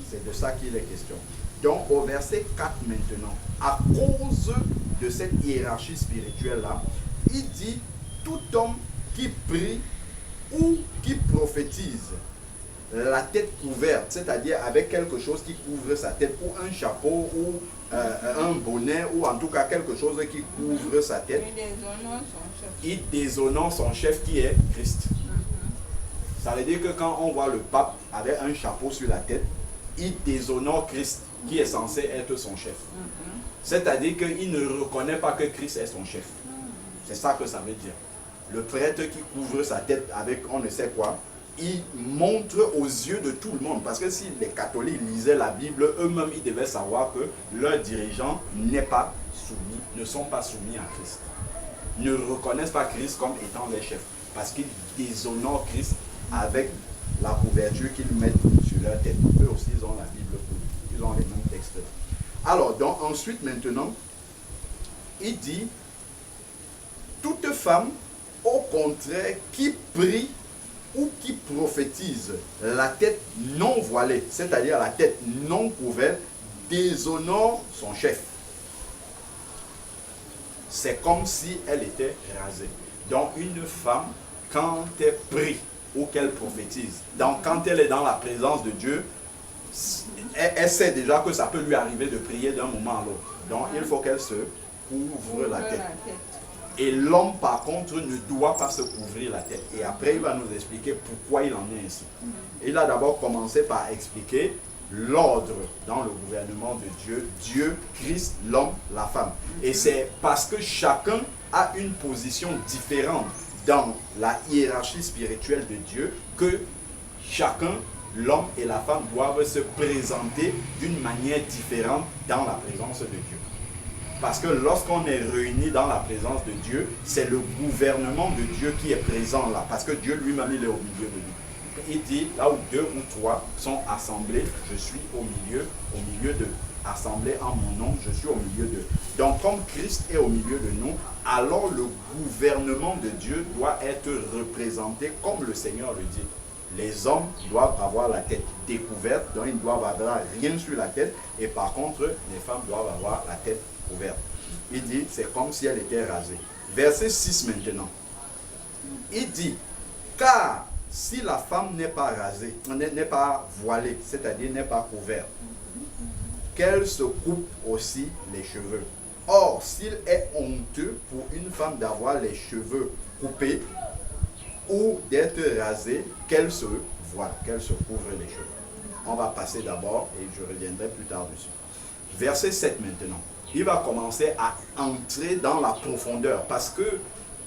C'est de ça qu'il est question. Donc, au verset 4 maintenant, à cause de cette hiérarchie spirituelle-là, il dit, tout homme qui prie ou qui prophétise la tête couverte, c'est-à-dire avec quelque chose qui couvre sa tête, ou un chapeau, ou un bonnet, ou en tout cas quelque chose qui couvre sa tête, il déshonore son chef qui est Christ. Ça veut dire que quand on voit le pape avec un chapeau sur la tête, il déshonore Christ qui est censé être son chef. C'est-à-dire qu'il ne reconnaît pas que Christ est son chef. C'est ça que ça veut dire. Le prêtre qui couvre sa tête avec on ne sait quoi, il montre aux yeux de tout le monde. Parce que si les catholiques lisaient la Bible, eux-mêmes, ils devaient savoir que leurs dirigeants ne sont pas soumis à Christ. Ne reconnaissent pas Christ comme étant les chefs. Parce qu'ils déshonorent Christ avec la couverture qu'ils mettent sur leur tête. Eux aussi, ils ont la Bible. Ils ont les mêmes textes. Alors, donc, ensuite, maintenant, il dit, toute femme, au contraire, qui prie ou qui prophétise la tête non voilée, c'est-à-dire la tête non couverte, déshonore son chef. C'est comme si elle était rasée. Donc, une femme, quand elle prie ou qu'elle prophétise, donc quand elle est dans la présence de Dieu, elle sait déjà que ça peut lui arriver de prier d'un moment à l'autre. Donc, il faut qu'elle se couvre la tête. Et l'homme, par contre, ne doit pas se couvrir la tête. Et après, il va nous expliquer pourquoi il en est ainsi. Il a d'abord commencé par expliquer l'ordre dans le gouvernement de Dieu. Dieu, Christ, l'homme, la femme. Et c'est parce que chacun a une position différente dans la hiérarchie spirituelle de Dieu que chacun, l'homme et la femme, doivent se présenter d'une manière différente dans la présence de Dieu. Parce que lorsqu'on est réunis dans la présence de Dieu, c'est le gouvernement de Dieu qui est présent là. Parce que Dieu lui-même, il est au milieu de nous. Il dit, là où 2 ou 3 sont assemblés, je suis au milieu d'eux. Assemblés en mon nom, je suis au milieu d'eux. Donc, comme Christ est au milieu de nous, alors le gouvernement de Dieu doit être représenté comme le Seigneur le dit. Les hommes doivent avoir la tête découverte, donc ils ne doivent avoir rien sur la tête. Et par contre, les femmes doivent avoir la tête ouverte. Il dit, c'est comme si elle était rasée. Verset 6 maintenant. Il dit, car si la femme n'est pas rasée, n'est pas voilée, c'est-à-dire n'est pas couverte, qu'elle se coupe aussi les cheveux. Or, s'il est honteux pour une femme d'avoir les cheveux coupés ou d'être rasée, qu'elle se voile, qu'elle se couvre les cheveux. On va passer d'abord et je reviendrai plus tard dessus. Verset 7 maintenant. Il va commencer à entrer dans la profondeur parce que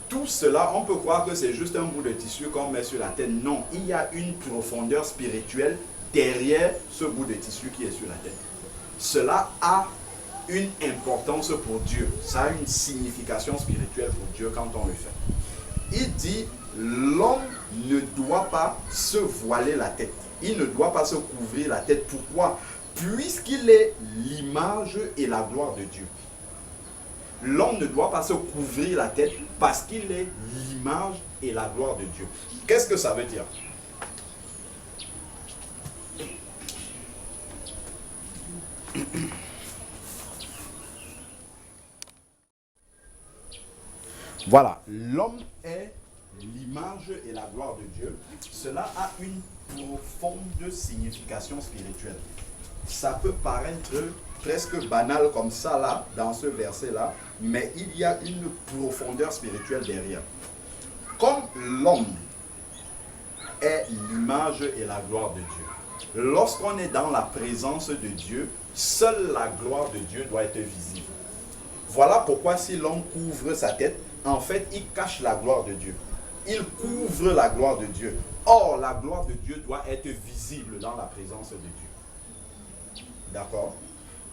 tout cela, on peut croire que c'est juste un bout de tissu qu'on met sur la tête. Non, il y a une profondeur spirituelle derrière ce bout de tissu qui est sur la tête. Cela a une importance pour Dieu. Ça a une signification spirituelle pour Dieu quand on le fait. Il dit, l'homme ne doit pas se voiler la tête. Il ne doit pas se couvrir la tête. Pourquoi? Puisqu'il est l'image et la gloire de Dieu. L'homme ne doit pas se couvrir la tête parce qu'il est l'image et la gloire de Dieu. Qu'est-ce que ça veut dire? Voilà, l'homme est l'image et la gloire de Dieu. Cela a une profonde signification spirituelle. Ça peut paraître presque banal comme ça là, dans ce verset-là, mais il y a une profondeur spirituelle derrière. Comme l'homme est l'image et la gloire de Dieu, lorsqu'on est dans la présence de Dieu, seule la gloire de Dieu doit être visible. Voilà pourquoi si l'homme couvre sa tête, en fait, il cache la gloire de Dieu. Il couvre la gloire de Dieu. Or, la gloire de Dieu doit être visible dans la présence de Dieu. D'accord?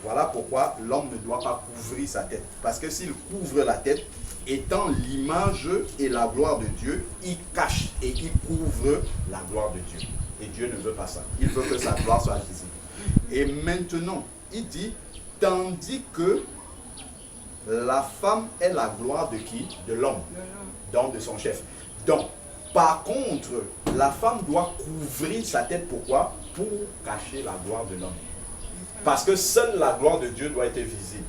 Voilà pourquoi l'homme ne doit pas couvrir sa tête. Parce que s'il couvre la tête, étant l'image et la gloire de Dieu, il cache et il couvre la gloire de Dieu. Et Dieu ne veut pas ça. Il veut que sa gloire soit visible. Et maintenant, il dit, tandis que la femme est la gloire de qui? De l'homme. Donc de son chef. Donc, par contre, la femme doit couvrir sa tête. Pourquoi? Pour cacher la gloire de l'homme. Parce que seule la gloire de Dieu doit être visible.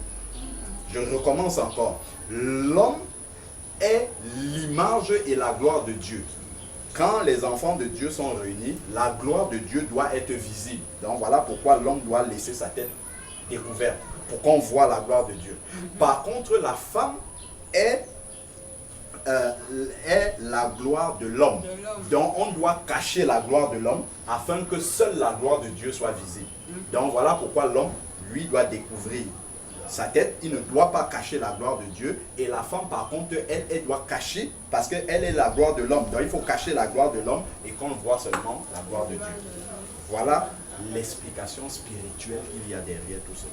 Je recommence encore. L'homme est l'image et la gloire de Dieu. Quand les enfants de Dieu sont réunis, la gloire de Dieu doit être visible. Donc voilà pourquoi l'homme doit laisser sa tête découverte, pour qu'on voit la gloire de Dieu. Par contre, la femme est la gloire de l'homme. Donc on doit cacher la gloire de l'homme afin que seule la gloire de Dieu soit visible. Donc voilà pourquoi l'homme, lui, doit découvrir sa tête. Il ne doit pas cacher la gloire de Dieu. Et la femme, par contre, elle doit cacher parce qu'elle est la gloire de l'homme. Donc il faut cacher la gloire de l'homme et qu'on voit seulement la gloire de Dieu. Voilà l'explication spirituelle qu'il y a derrière tout cela.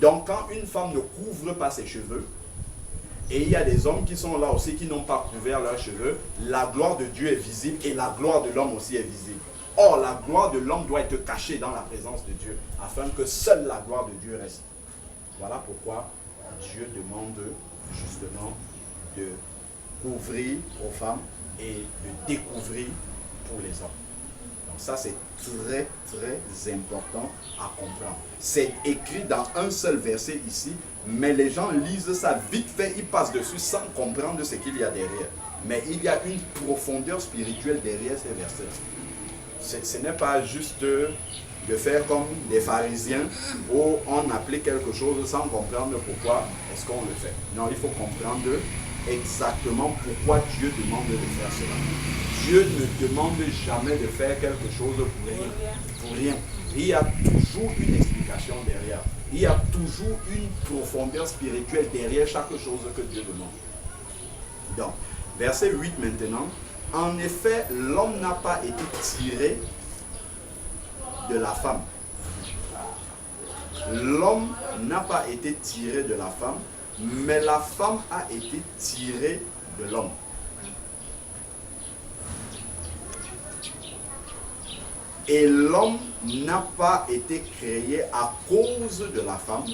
Donc quand une femme ne couvre pas ses cheveux, et il y a des hommes qui sont là aussi qui n'ont pas couvert leurs cheveux, la gloire de Dieu est visible et la gloire de l'homme aussi est visible. Or, la gloire de l'homme doit être cachée dans la présence de Dieu, afin que seule la gloire de Dieu reste. Voilà pourquoi Dieu demande justement de couvrir aux femmes et de découvrir pour les hommes. Donc ça, c'est très, très important à comprendre. C'est écrit dans un seul verset ici, mais les gens lisent ça vite fait, ils passent dessus sans comprendre ce qu'il y a derrière. Mais il y a une profondeur spirituelle derrière ces versets. Ce n'est pas juste de faire comme des pharisiens où on applique quelque chose sans comprendre pourquoi est-ce qu'on le fait. Non, il faut comprendre exactement pourquoi Dieu demande de faire cela. Dieu ne demande jamais de faire quelque chose pour rien. Il y a toujours une explication derrière. Il y a toujours une profondeur spirituelle derrière chaque chose que Dieu demande. Donc, verset 8 maintenant. En effet, l'homme n'a pas été tiré de la femme. L'homme n'a pas été tiré de la femme, mais la femme a été tirée de l'homme. Et l'homme n'a pas été créé à cause de la femme,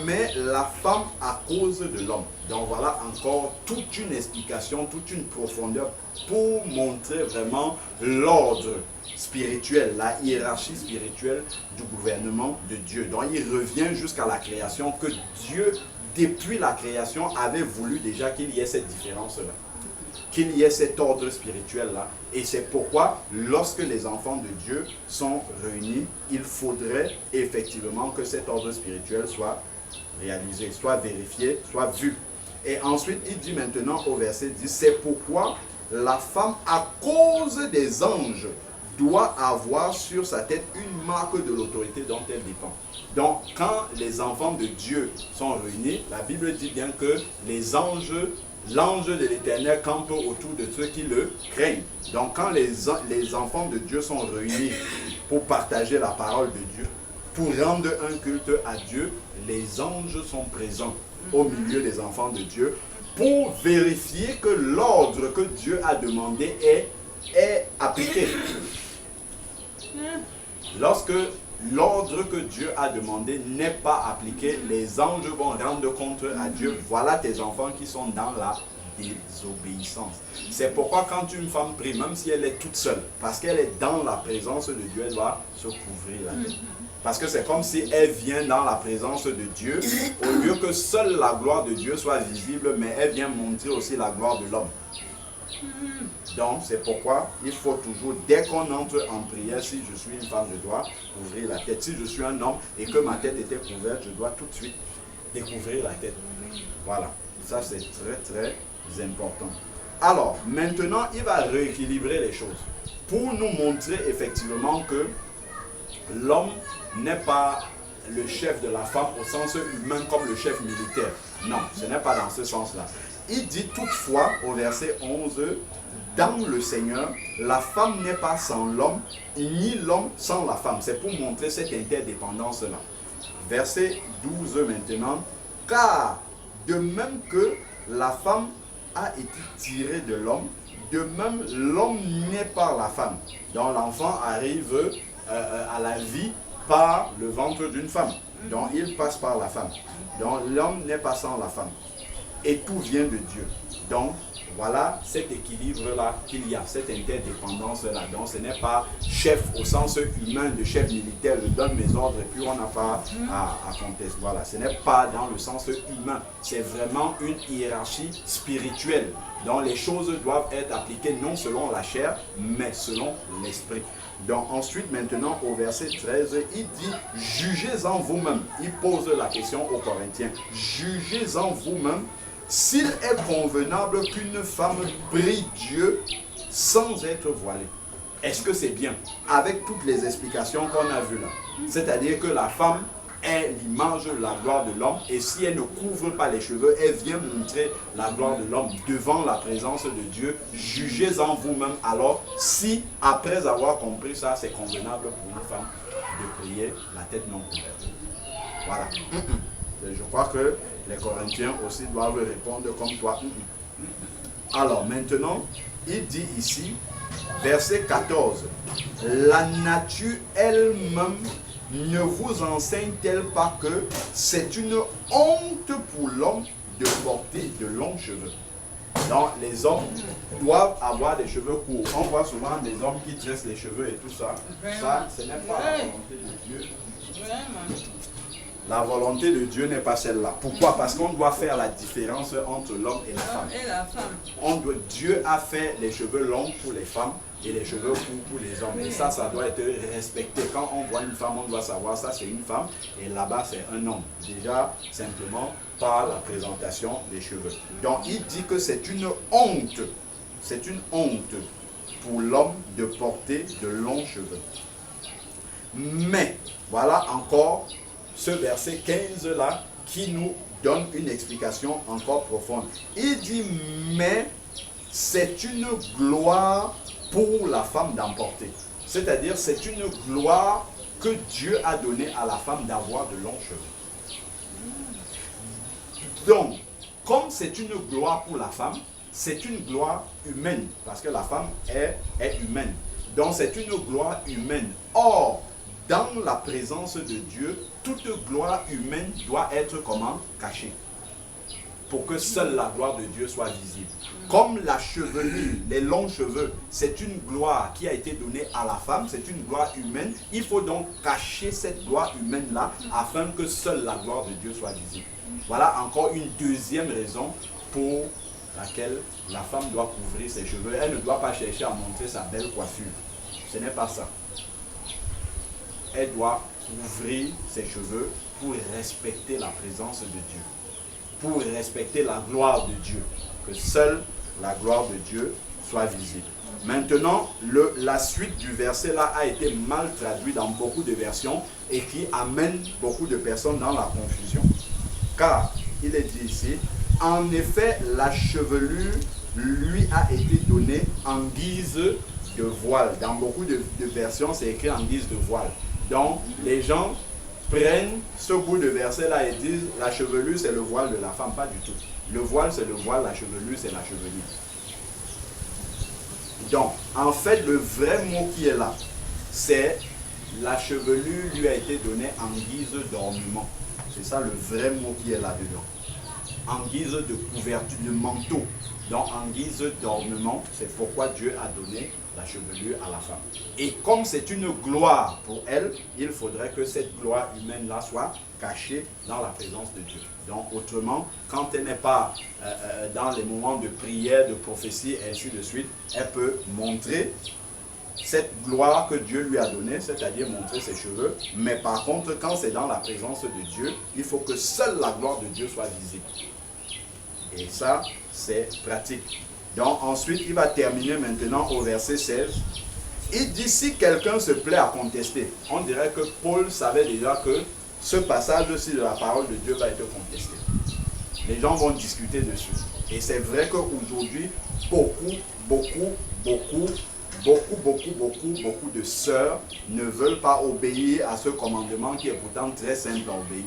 mais la femme à cause de l'homme. Donc voilà encore toute une explication, toute une profondeur pour montrer vraiment l'ordre spirituel, la hiérarchie spirituelle du gouvernement de Dieu. Donc il revient jusqu'à la création que Dieu, depuis la création, avait voulu déjà qu'il y ait cette différence-là, qu'il y ait cet ordre spirituel-là. Et c'est pourquoi, lorsque les enfants de Dieu sont réunis, il faudrait effectivement que cet ordre spirituel soit réalisé, soit vérifié, soit vu. Et ensuite, il dit maintenant au verset 10, c'est pourquoi la femme, à cause des anges, doit avoir sur sa tête une marque de l'autorité dont elle dépend. Donc, quand les enfants de Dieu sont réunis, la Bible dit bien que les anges, l'ange de l'Éternel campe autour de ceux qui le craignent. Donc, quand les enfants de Dieu sont réunis pour partager la parole de Dieu, pour rendre un culte à Dieu, les anges sont présents au milieu des enfants de Dieu pour vérifier que l'ordre que Dieu a demandé est appliqué. Lorsque l'ordre que Dieu a demandé n'est pas appliqué, les anges vont rendre compte à Dieu. Voilà tes enfants qui sont dans la désobéissance. C'est pourquoi quand une femme prie, même si elle est toute seule, parce qu'elle est dans la présence de Dieu, elle doit se couvrir la tête. Parce que c'est comme si elle vient dans la présence de Dieu, au lieu que seule la gloire de Dieu soit visible, mais elle vient montrer aussi la gloire de l'homme. Donc, c'est pourquoi il faut toujours, dès qu'on entre en prière, si je suis une femme, je dois couvrir la tête. Si je suis un homme et que ma tête était couverte, je dois tout de suite découvrir la tête. Voilà, ça c'est très très important. Alors, maintenant, il va rééquilibrer les choses pour nous montrer effectivement que l'homme n'est pas le chef de la femme au sens humain comme le chef militaire. Non, ce n'est pas dans ce sens-là. Il dit toutefois au verset 11, dans le Seigneur, la femme n'est pas sans l'homme, ni l'homme sans la femme. C'est pour montrer cette interdépendance-là. Verset 12 maintenant. Car de même que la femme a été tirée de l'homme, de même l'homme naît par la femme. Donc l'enfant arrive à la vie par le ventre d'une femme. Donc il passe par la femme. Donc l'homme n'est pas sans la femme. Et tout vient de Dieu. Donc voilà cet équilibre-là qu'il y a, cette interdépendance-là. Donc ce n'est pas chef au sens humain de chef militaire, je donne mes ordres et puis on n'a pas à contester. Voilà, ce n'est pas dans le sens humain. C'est vraiment une hiérarchie spirituelle. Donc les choses doivent être appliquées non selon la chair, mais selon l'esprit. Donc ensuite, maintenant, au verset 13, il dit, jugez-en vous-même. Il pose la question aux Corinthiens. Jugez-en vous-même s'il est convenable qu'une femme prie Dieu sans être voilée. Est-ce que c'est bien? Avec toutes les explications qu'on a vues là. C'est-à-dire que la femme est l'image de la gloire de l'homme et si elle ne couvre pas les cheveux, elle vient montrer la gloire de l'homme devant la présence de Dieu. Jugez-en vous-même alors si, après avoir compris ça, c'est convenable pour une femme de prier la tête non couverte. Voilà. Je crois que les Corinthiens aussi doivent répondre comme toi. Alors maintenant, il dit ici, verset 14, la nature elle-même ne vous enseigne-t-elle pas que c'est une honte pour l'homme de porter de longs cheveux? Donc les hommes doivent avoir des cheveux courts. On voit souvent des hommes qui tressent les cheveux et tout ça. Ça, ce n'est pas la volonté de Dieu. La volonté de Dieu n'est pas celle-là. Pourquoi? Parce qu'on doit faire la différence entre l'homme et la femme. Dieu a fait les cheveux longs pour les femmes et les cheveux courts pour les hommes. Et ça doit être respecté. Quand on voit une femme, on doit savoir ça c'est une femme et là-bas c'est un homme. Déjà, simplement par la présentation des cheveux. Donc il dit que c'est une honte. C'est une honte pour l'homme de porter de longs cheveux. Mais, voilà encore ce verset 15 là qui nous donne une explication encore profonde. Il dit mais c'est une gloire pour la femme d'emporter. C'est-à-dire c'est une gloire que Dieu a donnée à la femme d'avoir de longs cheveux. Donc, comme c'est une gloire pour la femme, c'est une gloire humaine parce que la femme est humaine. Donc c'est une gloire humaine. Or, dans la présence de Dieu, toute gloire humaine doit être comment? Cachée. Pour que seule la gloire de Dieu soit visible. Comme la chevelure, les longs cheveux, c'est une gloire qui a été donnée à la femme, c'est une gloire humaine. Il faut donc cacher cette gloire humaine-là afin que seule la gloire de Dieu soit visible. Voilà encore une deuxième raison pour laquelle la femme doit couvrir ses cheveux. Elle ne doit pas chercher à montrer sa belle coiffure. Ce n'est pas ça. Elle doit couvrir ses cheveux pour respecter la présence de Dieu, pour respecter la gloire de Dieu, que seule la gloire de Dieu soit visible. Maintenant, la suite du verset là a été mal traduit dans beaucoup de versions et qui amène beaucoup de personnes dans la confusion. Car, il est dit ici, en effet, la chevelure lui a été donnée en guise de voile. Dans beaucoup de versions, c'est écrit en guise de voile. Donc, les gens prennent ce bout de verset-là et disent la chevelure, c'est le voile de la femme. Pas du tout. Le voile, c'est le voile, la chevelure, c'est la chevelure. Donc, en fait, le vrai mot qui est là, c'est la chevelure lui a été donnée en guise d'ornement. C'est ça le vrai mot qui est là-dedans. En guise de couverture, de manteau. Donc, en guise d'ornement, c'est pourquoi Dieu a donné la chevelure à la femme. Et comme c'est une gloire pour elle, il faudrait que cette gloire humaine-là soit cachée dans la présence de Dieu. Donc autrement, quand elle n'est pas dans les moments de prière, de prophétie, et ainsi de suite, elle peut montrer cette gloire que Dieu lui a donnée, c'est-à-dire montrer ses cheveux. Mais par contre, quand c'est dans la présence de Dieu, il faut que seule la gloire de Dieu soit visible. Et ça, c'est pratique. Donc ensuite, il va terminer maintenant au verset 16. Il dit, si quelqu'un se plaît à contester, on dirait que Paul savait déjà que ce passage-ci de la parole de Dieu va être contesté. Les gens vont discuter dessus. Et c'est vrai qu'aujourd'hui, beaucoup beaucoup de sœurs ne veulent pas obéir à ce commandement qui est pourtant très simple à obéir.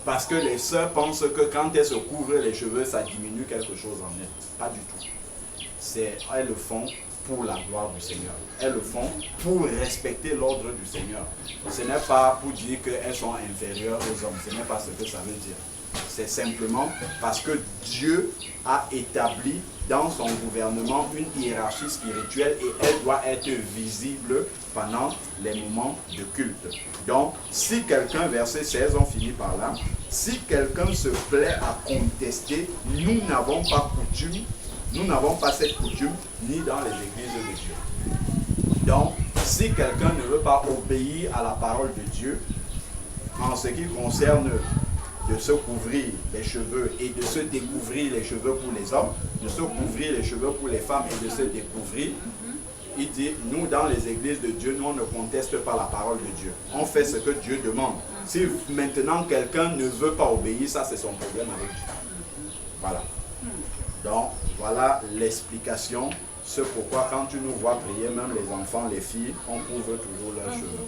Parce que les sœurs pensent que quand elles se couvrent les cheveux, ça diminue quelque chose en elles. Pas du tout. Elles le font pour la gloire du Seigneur. Elles le font pour respecter l'ordre du Seigneur. Ce n'est pas pour dire qu'elles sont inférieures aux hommes. Ce n'est pas ce que ça veut dire. C'est simplement parce que Dieu a établi dans son gouvernement une hiérarchie spirituelle et elle doit être visible pendant les moments de culte. Donc, si quelqu'un, verset 16, on finit par là, si quelqu'un se plaît à contester, nous n'avons pas cette coutume ni dans les églises de Dieu. Donc, si quelqu'un ne veut pas obéir à la parole de Dieu, en ce qui concerne de se couvrir les cheveux et de se découvrir les cheveux pour les hommes, de se couvrir les cheveux pour les femmes et de se découvrir, il dit, nous dans les églises de Dieu, nous on ne conteste pas la parole de Dieu. On fait ce que Dieu demande. Si maintenant quelqu'un ne veut pas obéir, ça c'est son problème avec Dieu. Voilà. Donc, voilà l'explication. C'est pourquoi quand tu nous vois prier, même les enfants, les filles, on couvre toujours leurs cheveux.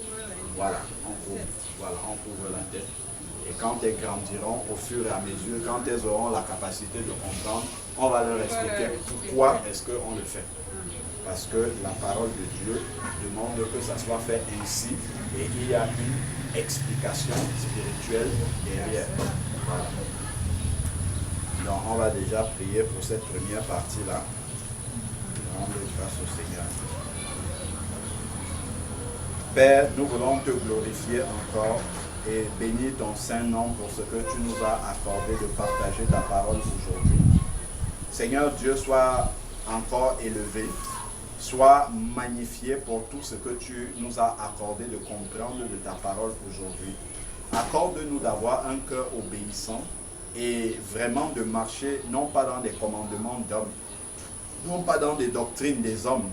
Voilà, on couvre la tête. Et quand elles grandiront, au fur et à mesure, quand elles auront la capacité de comprendre, on va leur expliquer pourquoi est-ce qu'on le fait. Parce que la parole de Dieu demande que ça soit fait ainsi et il y a une explication spirituelle derrière. Voilà. Donc on va déjà prier pour cette première partie-là. Rendre grâce au Seigneur. Père, nous voulons te glorifier encore et bénir ton Saint-Nom pour ce que tu nous as accordé de partager ta parole aujourd'hui. Seigneur Dieu, sois encore élevé, sois magnifié pour tout ce que tu nous as accordé de comprendre de ta parole aujourd'hui. Accorde-nous d'avoir un cœur obéissant et vraiment de marcher non pas dans des commandements d'hommes, non pas dans des doctrines des hommes,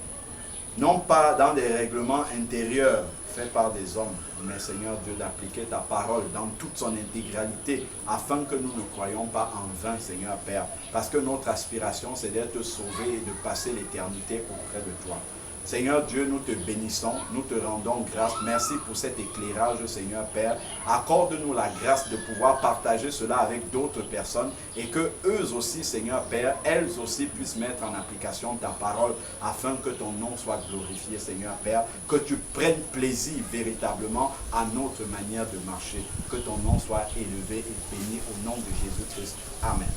non pas dans des règlements intérieurs faits par des hommes, mais Seigneur Dieu, d'appliquer ta parole dans toute son intégralité, afin que nous ne croyions pas en vain, Seigneur Père, parce que notre aspiration, c'est d'être sauvés et de passer l'éternité auprès de toi. Seigneur Dieu, nous te bénissons, nous te rendons grâce. Merci pour cet éclairage, Seigneur Père. Accorde-nous la grâce de pouvoir partager cela avec d'autres personnes et que eux aussi, Seigneur Père, elles aussi puissent mettre en application ta parole afin que ton nom soit glorifié, Seigneur Père. Que tu prennes plaisir véritablement à notre manière de marcher. Que ton nom soit élevé et béni au nom de Jésus-Christ. Amen.